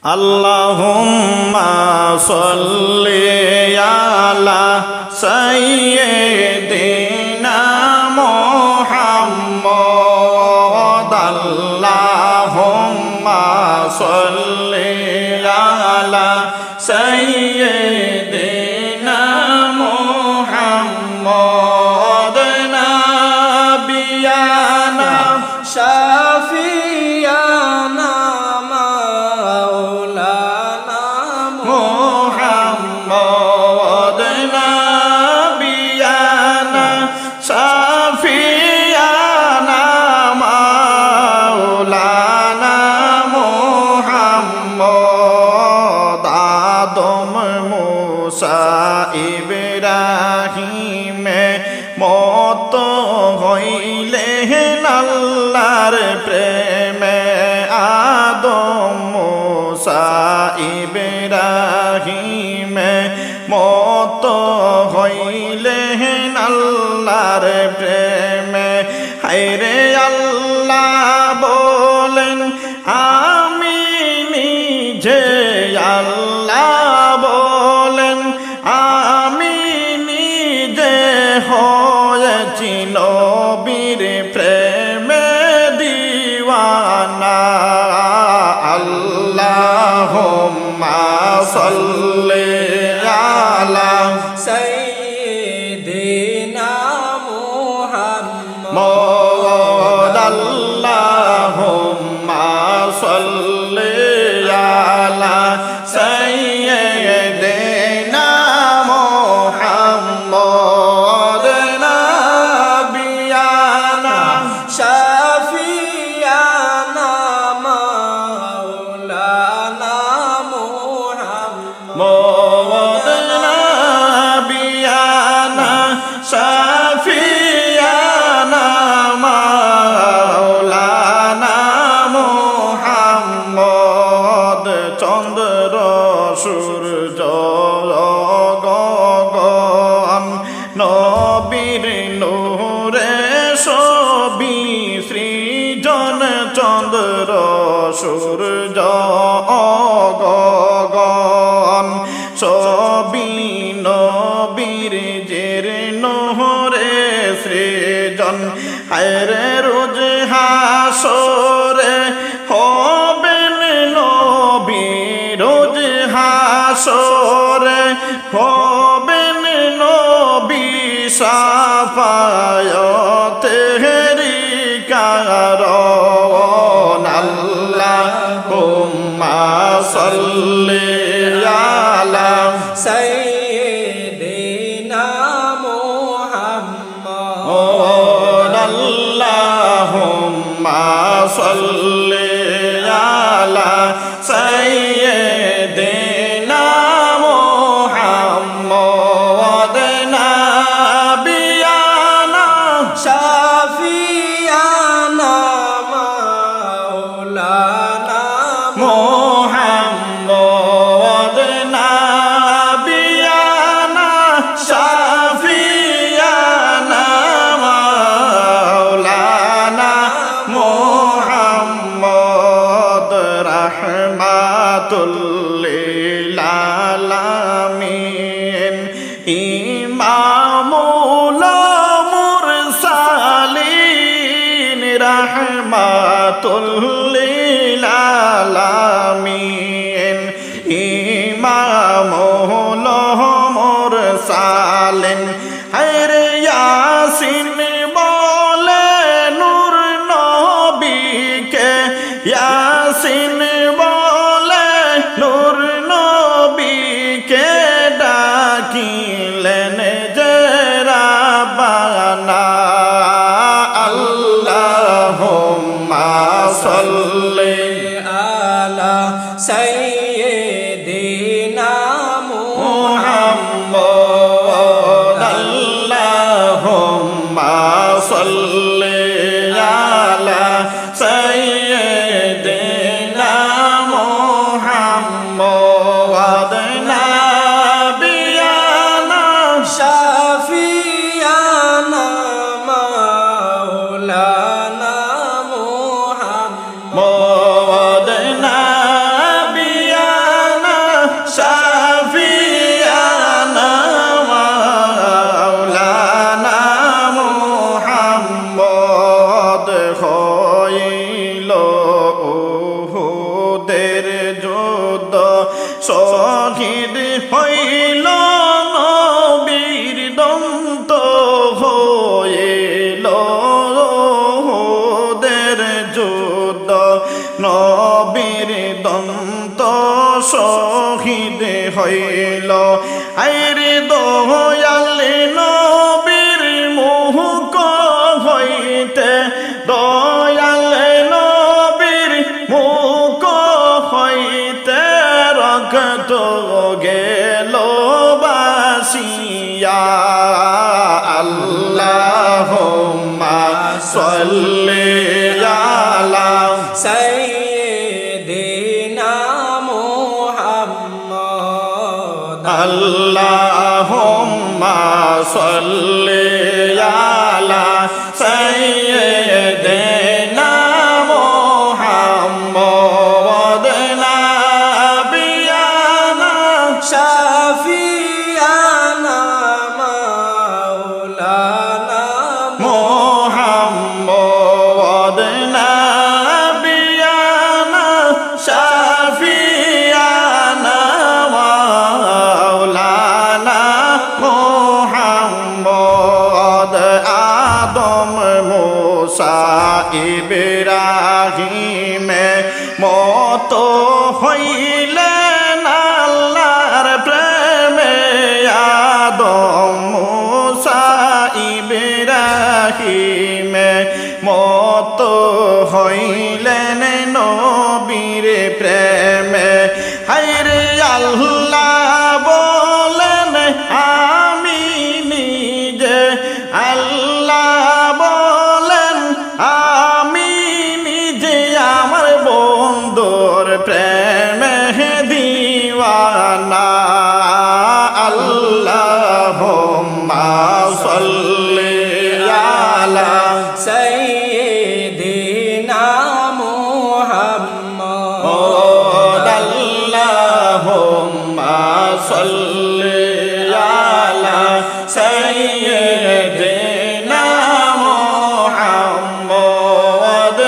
আল্লাহুম্মা সাল্লি আলা সাইয়্যিদিনা মুহাম্মদ আল্লাহুম্মা সাল্লি আলা সাইয়্যিদিনা মুহাম্মদ নাবিয়ানা শাফিয়ানা মাওলানা মুহাম্মদ নাবিয়ানা শাফিয়ানা মাওলানা মুহাম্মদ আদম মুসা ইব্রাহিমে মত হইলেন আল্লাহর প্রেমে আদম মুসা ইব্রাহিমে মত হইলেন আল্লাহর প্রেমে হায়রে আল্লাহ বলেন আমি নিজে আল্লাহ বলেন আমি নিজে হয়েছি নবীর প্রেমে দিওয়ানা আল্লাহুম্মা সাল্লি আলা সাইয়্যিদিনা মুহাম্মদ আল্লাহুম্মা সাল্লি আলা সাইয়্যিদিনা মুহাম্মদ নাবিয়ানা শাফিয়ানা মাওলানা মুহাম্মদ নাবিয়ানা শাফিয়ানা মাওলানা মুহাম্মদ চন্দ্র সূর্য গগন নবীর নূরে সবই সৃজন চন্দ্র সূর্য গগন সবই নবীর জের নহরে সৃজন হায়রে রোজ হাসরে হবেন নবী রোজ হাসরে হবেন নবী সাফায়াতেরি কারণ আল্লাহুম্মা সাল্লি আলা সাইয়্যিদিনা মুহাম্মদ আল্লাহুম্মা সাল্লি আলা সাইয়্যিদিনা মুহাম্মদ নাবিয়ানা শাফিয়ানা মাওলানা মুহাম্মদ নাবিয়ানা শাফিয়ানা মাওলানা মুহাম্মদ রাহমাতুল লিল আলামিন ইমামুল মুরসালিন রাহমাতুল লিল আলামিন ইমামুল মুরসালিন হায়রে ইয়াসিন বলে নূর নবীকে ইয়াসিন বলে নূর নবীকে ডাকিলেন যে রাব্বানা আল্লাহুম্মা সাল্লি আলা সাইয়্যিদিনা মুহাম্মদ আল্লাহুম্মা সাল্লি আলা সাইয়্যিদিনা মুহাম্মদ নাবিয়ানা শাফিয়ানা মাওলানা মুহাম্মদ মুহাম্মদ নাবিয়ানা হইল নবীর দন্ত হইল দের যুদ্ধ নবীর দন্ত শহীদ হইল আইরে দয়াল নবীর মুখ হইতে দয়াল নবীর মুখ হইতে রক্ত গেল বাসিয়া আল্লাহুম্মা সাল্লি আলা সাইয়্যিদিনা মুহাম্মদ আল্লাহুম্মা সাল্লি আলা সাইয়্যিদিনা মুহাম্মদ নাবিয়ানা শাফিয়ানা মাওলানা মুহাম্মদ নাবিয়ানা শাফিয়ানা মাওলানা মুহাম্মদ আদম মুসা ইব্রাহিম মত হইলেন আল্লাহর প্রেমে আদম মুসা ইব্রাহিম মত হইলেন নবীর প্রেমে হায়রে আল্লাহ বলেন আমি নিজে আল্লাহ বলেন আমি নিজে আমার বন্ধুর প্রেমে দিওয়ানা আল্লাহুম্মা সাল্লি আলা সাইয়্যিদিনা মুহাম্মদ আল্লাহুম্মা সাল্লি আলা সাইয়্যিদিনা মুহাম্মদ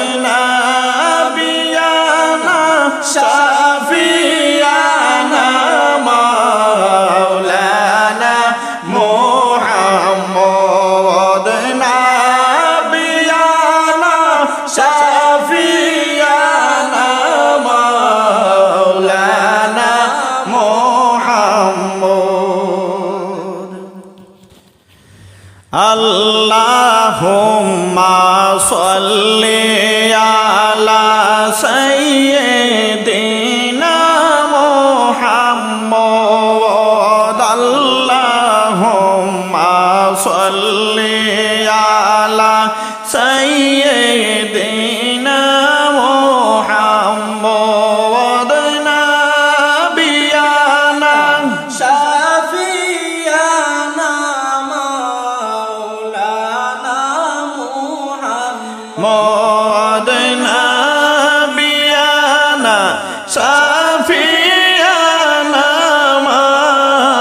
নাবিয়ানা শাফিয়ানা মাওলানা মুহাম্মদ নাবিয়ানা শাফিয়ানা মাওলানা মুহাম্মদ আল্লাহুম্মা সাল্লি আলা সাইয়্যিদিনা মুহাম্মদ আল্লাহুম্মা সাল্লি আলা সাইয়্যিদিনা মুহাম্মদ নাবিয়ানা শাফিয়ানা মাওলানা মুহাম্মদ মদ নাবিয়ানা শাফিয়ানা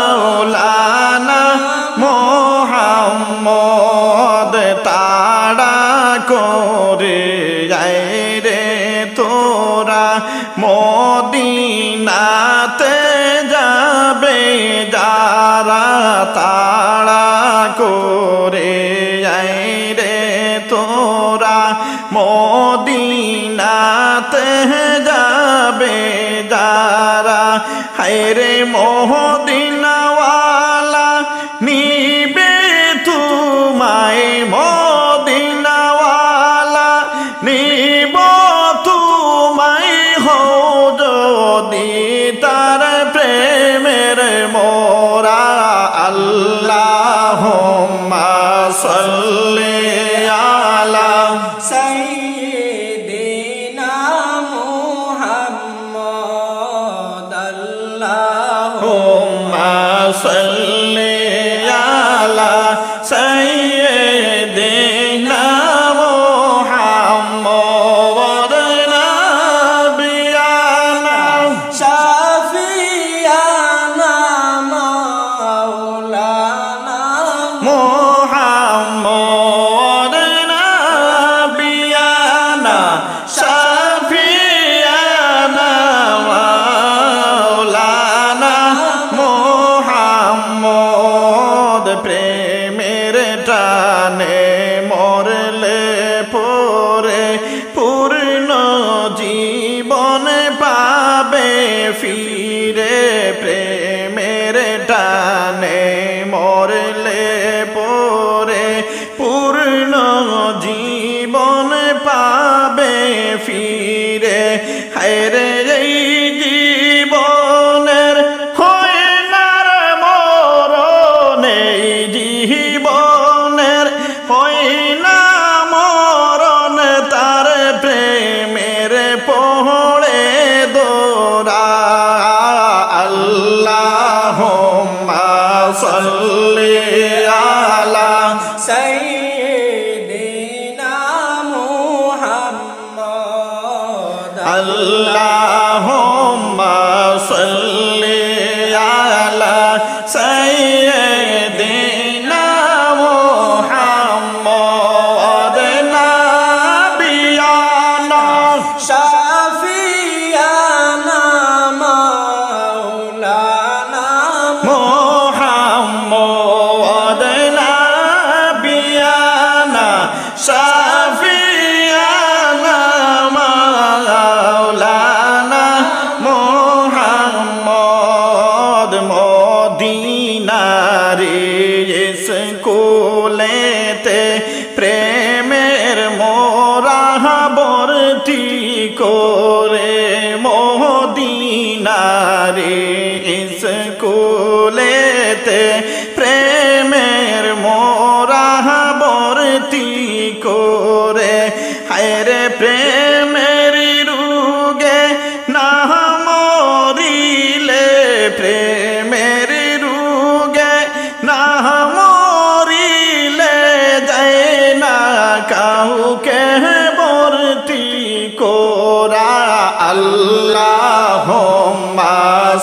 মাওলানা মুহাম্মদ তাড়া করে যায় রে তোরা মদিনাতে যাবে যারা তাড়া করে যায় রে তোরা মদিনাতে যাবে যারা হায়রে মদিনাওয়ালা নিবে তোমায় মদিনাওয়ালা নিব তোমায় হো যদি তার প্রেমের মোরা আল্লাহুম্মা সাল্লি আলা সাইয়্যিদিনা মুহাম্মদ আল্লাহুম্মা সাল্লি আলা সাইয়্যিদিনা মুহাম্মদ নাবিয়ানা শাফিয়ানা মাওলানা মুহাম্মদ নাবিয়ানা শাফিয়ানা মাওলানা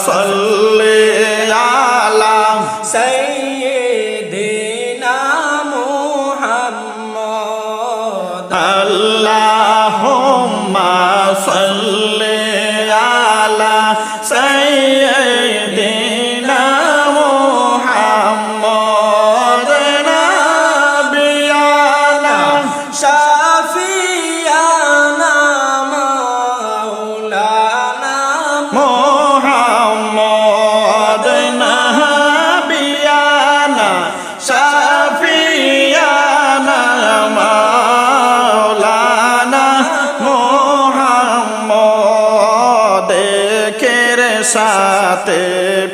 সাল্লি আলা সাইয়্যিদিনা মুহাম্মদ আল্লাহুম্মা সাল্লি আলা সাইয়্যিদিনা মুহাম্মদ নাবিয়ানা শাফিয়ানা মাওলানা মুহাম্মদ নাবিয়ানা শাফিয়ানা মাওলানা মুহাম্মদ একের সাথে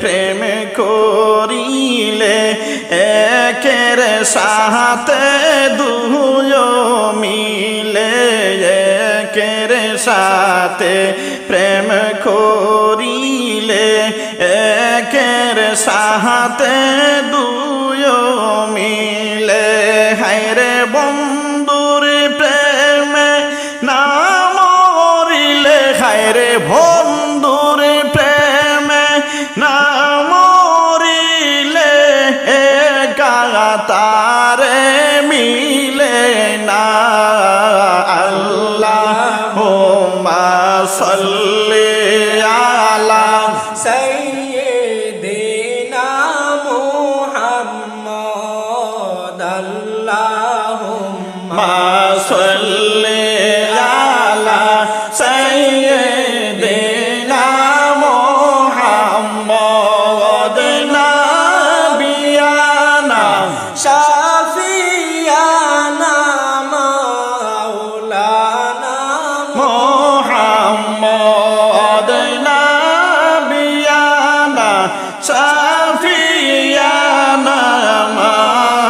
প্রেম করিলে একের সাথে দুয় মিলে একের সাথে প্রেম করিলে একের সাথে দুয় মিলে হায়রে বন্ধুর প্রেমে না মরিলে হায়রে বন্ধুর প্রেমে না মরিলে তারে মিলে না আল্লাহুম্মা সাল্লি আলা সাইয়্যিদিনা মুহাম্মদ আল্লাহুম্মা সাল্লি আলা সাইয়্যিদিনা মুহাম্মদ নাবিয়ানা শাফিয়ানা মাওলানা মুহাম্মদ নাবিয়ানা শাফিয়ানা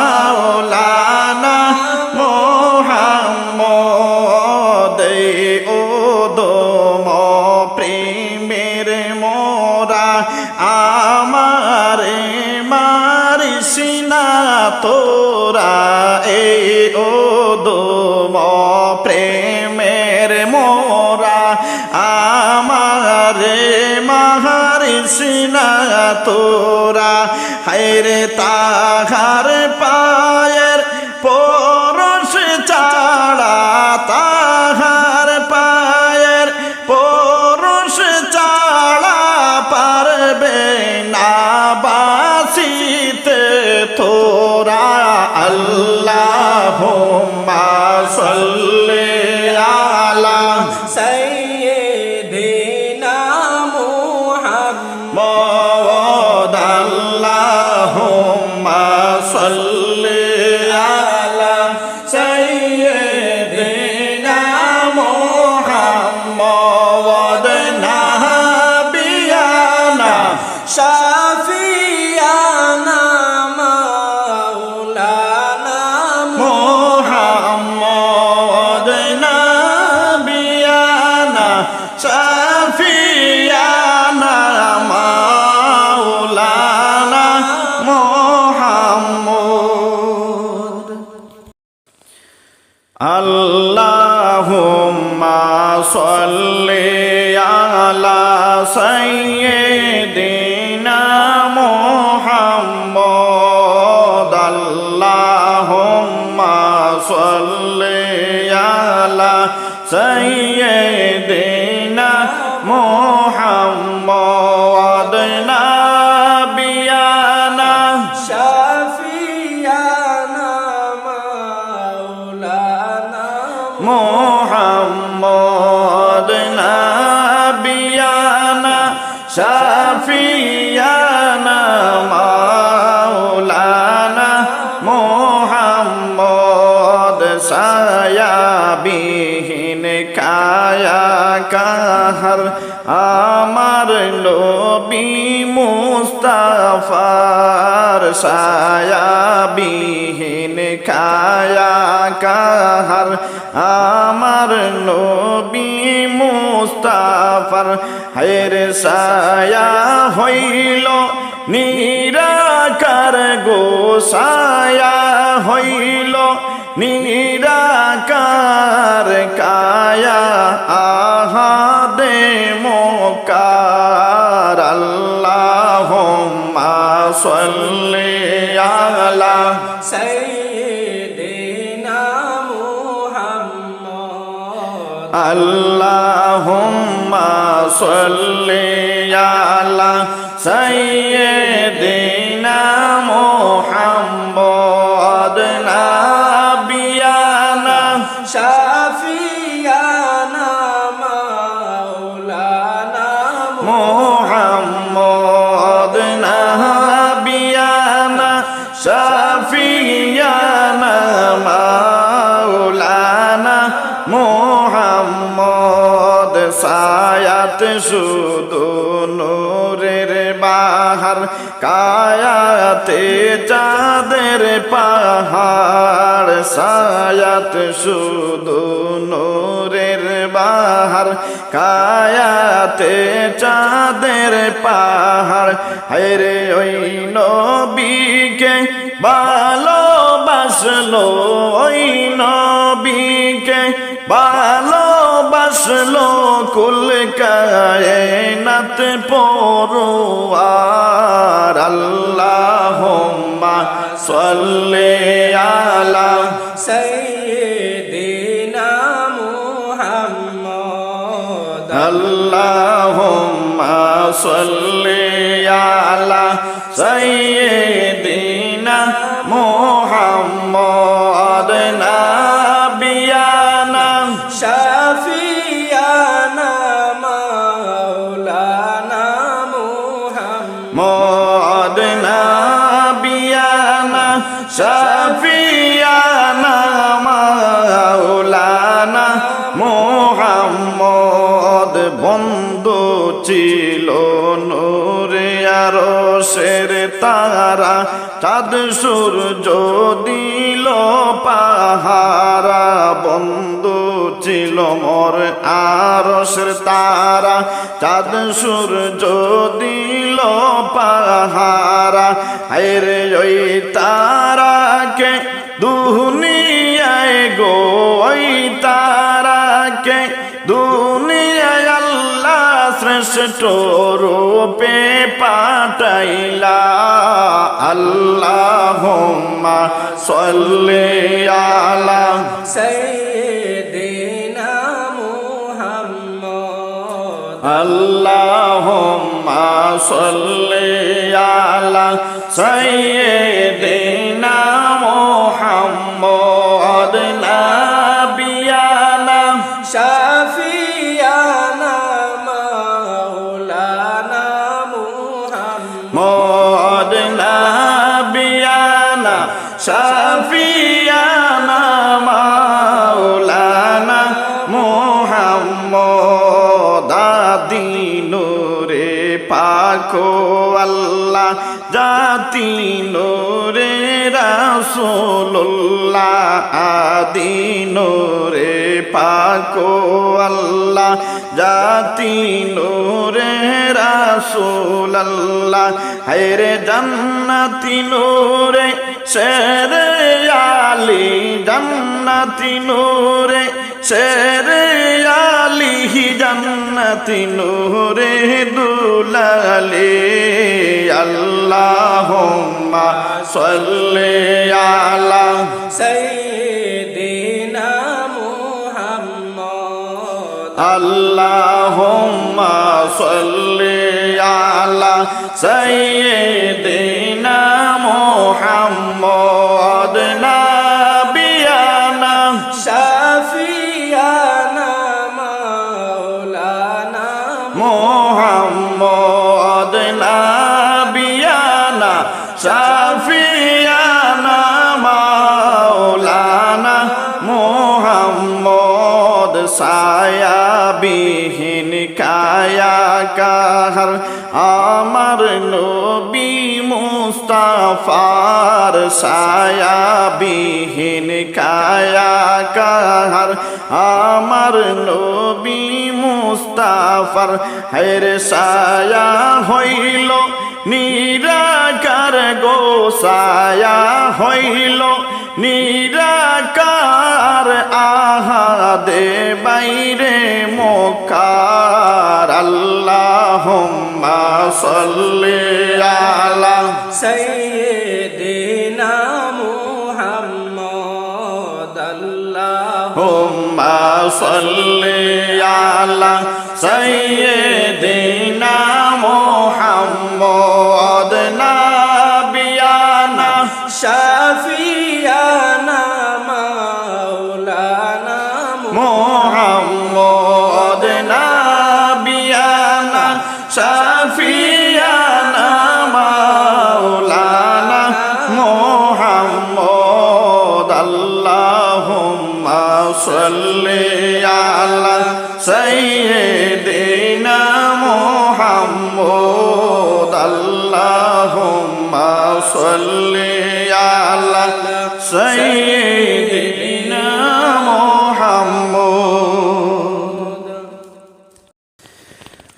মাওলানা মুহাম্মদ ওদম প্রেমের মোরা আমারে মারিসিনা তোরা এই ওদম প্রেমের মোরা আমারে মারিসিনা তোরা হায়রে তাহার পায়ের পরশ ছাড়া তাহার পায়ের পরশ ছাড়া পারবে না বাসিতে তোরা আল্লাহুম্মা সাল্লি আলা সাইয়্যিদিনা মুহাম্মদ মুহাম্মদ আল্লাহুম্মা সাল্লি আলা সাইয়্যিদিনা মুহাম্মদ নাবিয়ানা শাফিয়ানা মাওলানা মুহাম্মদ নাবিয়ানা শাফিয়ানা মাওলানা মুহাম্মদ আল্লাহুম্মা সাল্লি আলা সাইয়্যিদিনা মুহাম্মদ আল্লাহুম্মা সাল্লি আলা সাইয়্যিদিনা মুহাম্মদ নাবিয়ানা শাফিয়ানা মাওলানা মুহাম্মদ নাবিয়ানা শাফিয়ানা মাওলানা মুহাম্মদ সায়াবিহীন কায়া কাহার আমার নবী মুস্তাফার সায়াবিহীন কায়া কাহার আমার নবী মুস্তাফার হের সায়া হইল নিরাকার গো সায়া হইল নিরাকার কায়া আহাদে মোকার আল্লাহুম্মা সাল্লি আলা সাইয়্যিদিনা মুহাম্মদ আল্লাহুম্মা সাল্লি আলা সাইয়্যিদিনা মুহাম্মদ নাবিয়ানা শাফিয়ানা মাওলানা মুহাম্মদ নাবিয়ানা শাফিয়ানা মাওলানা মুহাম্মদ সায়াত শুধু নূরের বাহার কায়াতে চাঁদের পাহাড় সায়াত শুধু নূরের বাহার কায়াতে চাঁদের পাহাড় হায়রে ওই নবীকে ভালোবাসলো ওই নবীকে ভালোবাসলো কুল কায়নাত পরওয়ার আল্লাহুম্মা সাল্লি আলা সাইয়্যিদিনা মুহাম্মদ আল্লাহুম্মা সাল্লি আলা সাইয়্যিদিনা মুহাম্মদ নাবিয়ানা শাফিয়ানা মাওলানা মুহাম্মদ মুহাম্মদ নাবিয়ানা শাফিয়ানা মাওলানা মুহাম্মদ বন্ধু ছিল নূরে আরশের তারা চাঁদ সূর্য দিল পাহারা বন্ধু ছিল মোর আরশের তারা চাঁদ সূর্য দিল পাহারা হায়রে ওই তারাকে দুনিয়ায় গো ওই তারাকে দুনিয়ায় আল্লাহ শ্রেষ্ঠ রূপে পাঠাইলা আল্লাহুম্মা সাল্লি আলা সাইয়্যিদিনা মুহাম্মদ আল্লাহুম্মা সাল্লি আলা সাইয়্যিদিনা মুহাম্মদ নাবিয়ানা শাফিয়ানা মাওলানা মুহাম্মদ মুহাম্মদ নাবিয়ানা শাফিয়ানা মাওলানা মুহাম্মদ আদিনুরে পাকো আল্লাহ জাতি নূরে রাসূলুল্লাহ আদিনুরে পাকো আল্লাহ জাতি নূরে রাসূলুল্লাহ হায়রে জান্নাতি নূরে শেরে আলী জান্নাতি নূরে শেরে আলী জান্নাতি নূরে দুলালে আল্লাহুম্মা সাল্লি আলা সাইয়্যিদিনা মুহাম্মদ আল্লাহুম্মা সাল্লি আলা সাইয়্যিদিনা মুহাম্মদ নাবিয়ানা শাফিয়ানা মাওলানা মুহাম্মদ নাবিয়ানা শাফিয়ানা মাওলানা মুহাম্মদ ছায়াবিহীন কায়া কাহার আমার নবী মুস্তাফার ছায়াবিহীন কায়া কাহার আমার নবী মুস্তাফার হেরে ছায়া হইল নিরাকার গোসায়া হইল নিরাকার আহাদে বাইরে মোকার আল্লাহ আল্লাহুম্মা সাল্লি আলা সাইয়্যিদিনা মুহাম্মদ হুম্মা সাল্লি আলা সাইয়্যিদিনা মুহাম্মদ নাবিয়ানা শাফিয়ানা মাওলানা মুহাম্মদ নাবিয়ানা শাফিয়ানা মাওলানা মুহাম্মদ আল্লাহুম্মা সাল্লি আলা সাইয়্যিদিনা মুহাম্মদ আল্লাহুম্মা সাল্লি আলা সাইয়্যিদিনা মুহাম্মদ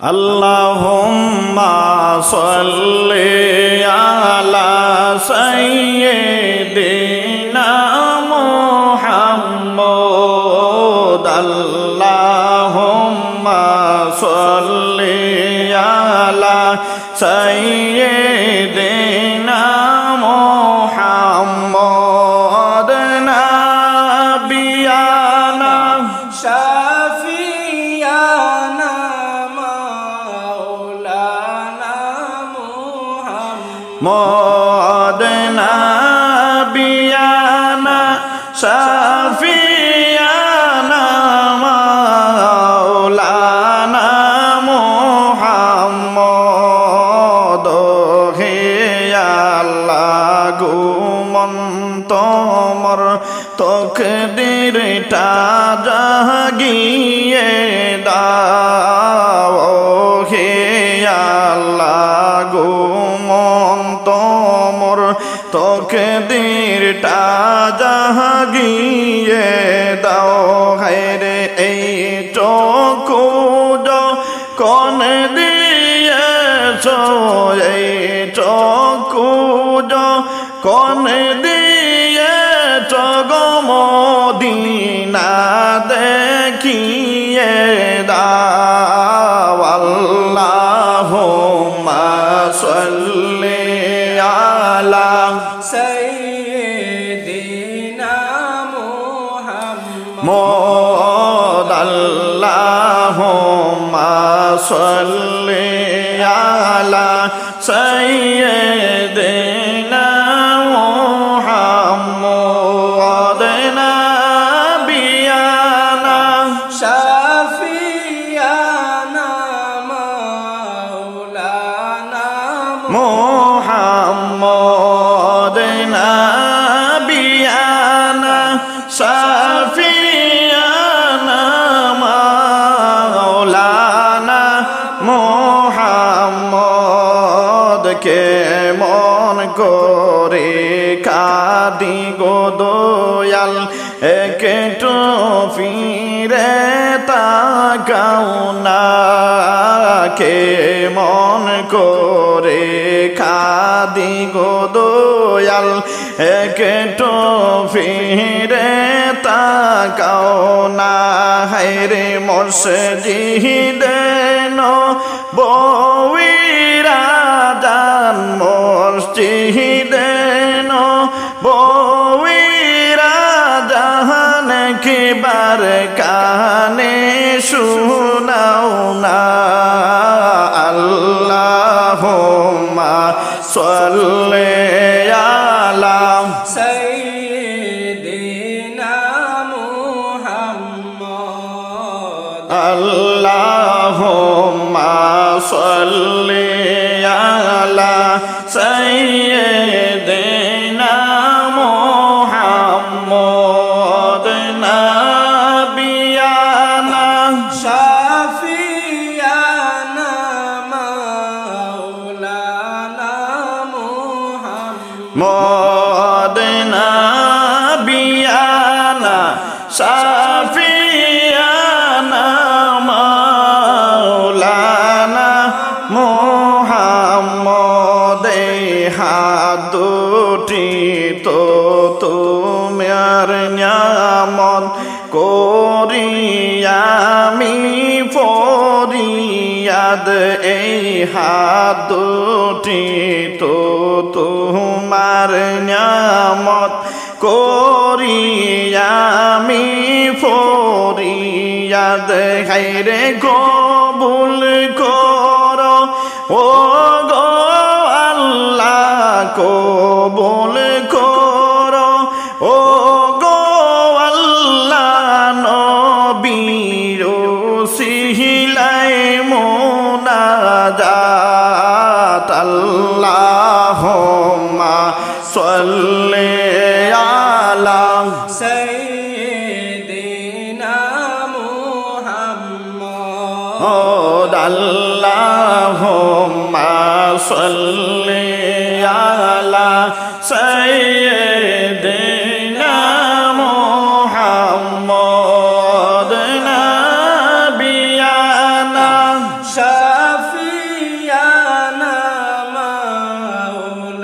আল্লাহুম্মা সাল্লি আলা সাইয়্যিদিনা মুহাম্মদ আল্লাহুম্মা সাল্লি আলা সাইয়্যিদিনা মুহাম্মদ নাবিয়ানা শাফিয়ানা মাওলানা মুহাম্মদ নাবিয়ানা শাফিয়ানা মাওলানা মুহাম্মদ হে আল্লাহ গুমন্তমর তকদিরটা জাগিয়ে দাও হে আল্লাহ গুমন্তমর তকদিরটা জাগিয়ে দাও হায়রে এই চকু কোন দিয়েছ এই চকু কোন দিয়েছ গো মদিনা দেখিয়ে দাও আল্লাহুম্মা সাল্লি আলা সাইয়্যিদিনা মুহাম্মদ আল্লাহুম্মা সাল্লি আলা সাইয়্যিদিনা মুহাম্মদ নাবিয়ানা শাফিয়ানা মাওলানা মুহাম্মদ নাবিয়ানা শাফিয়ানা মাওলানা মুহাম্মদ কে মন করে কাঁদি গো দয়াল একটু ফিরে তাকাও না কে মন করে কাঁদি গো দয়াল একটু ফিরে তাকাও না হায়রে মসজিদে নববীরা জান মসজিদে নববীরা জাহান কিবার কানে শুনাও না আল্লাহুম্মা সাল্লি আলা সাইয়্যিদিনা মুহাম্মদ আল্লাহুম্মা সাল্লি আলা সাইয়্যিদিনা মুহাম্মদ নাবিয়ানা শাফিয়ানা মাওলানা মুহাম্মদ নাবিয়ানা শাফিয়ানা মাওলানা মুহাম্মদ হাত দুটি তো তোমার নিয়ামত করি আমি পরিয়া ইয়াদ এই হাত দুটি তো তোমার নিয়ামত করি আমি ফরিয়াদ হায়রে কবুল করো ও গো আল্লাহ কবুল করো ও গো আল্লাহ নবীর সিহিলাই মুনাজাত আল্লাহুম্মা সাল্লি আলা সাইয়্যিদিনা মুহাম্মদ আল্লাহুম্মা সাল্লি আলা সাইয়্যিদিনা মুহাম্মদ নাবিয়ানা শাফিয়ানা মাওলানা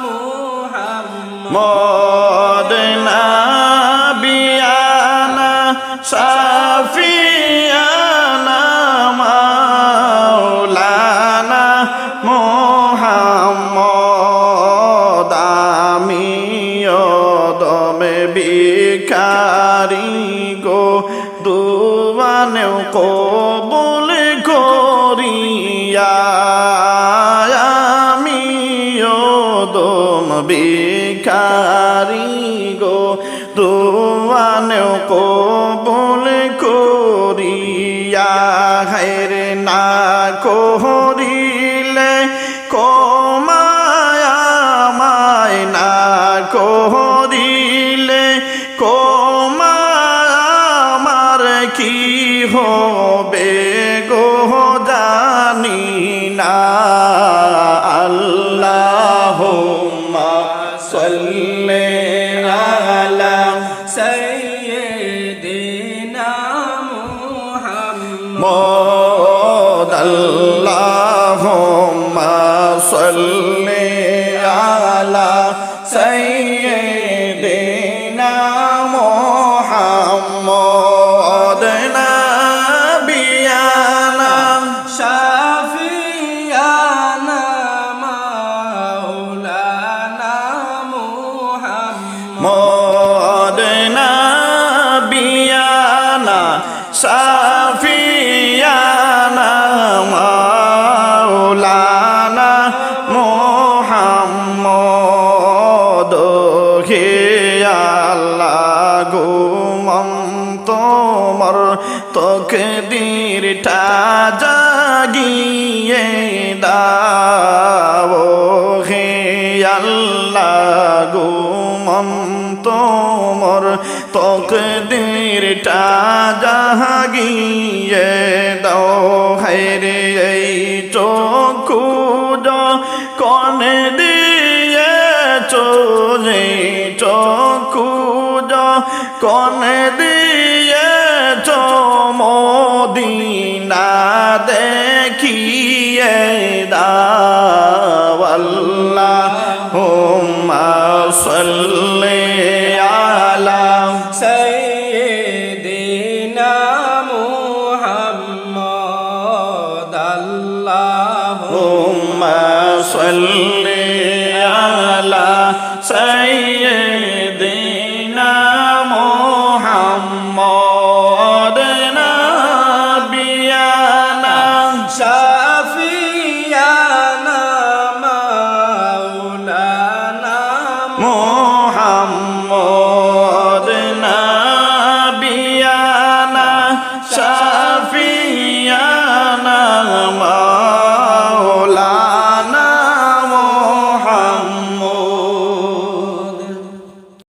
মুহাম্মদ মদ নাবিয়ানা শাফিয়ানা মাওলানা মুহাম্মদ আমিও দমে ভিখারি গো দুয়ানেও কবুল করিয়া আমিও দম ভিখারি গো দুয়ানেও কবুল করিয়া হায়রে না করিলে কমায় আমায় না করিলে কমায় আমার কি হবে গো জানি না আল্লাহুম্মা সাল্লি আলা সাইয়্যিদিনা মুহাম্মদ মদ আল্লাহুম্মা সাল্লি আলা সাইয়্যিদিনা মুহাম্মদ নাবিয়ানা শাফিয়ানা মাওলানা মুহাম্মদ মদ নাবিয়ানা শাফিয়ানা মাওলানা মুহাম্মদ হে আল্লাহ গুমন্ত মর তকদীরটা জাগিয়ে দাও হে আল্লাহ গুমন্ত মর তকদীরটা জাগিয়ে দাও হায়রে এই চক্ষু কোন দিয়ে চোরে চক্ষু কোন দিয়ে মদিনা দেখিয়ে দাও আল্লাহুম্মা সাল্লি আলা সাইয়্যিদিনা মুহাম্মদ আল্লাহুম্মা সাল্লি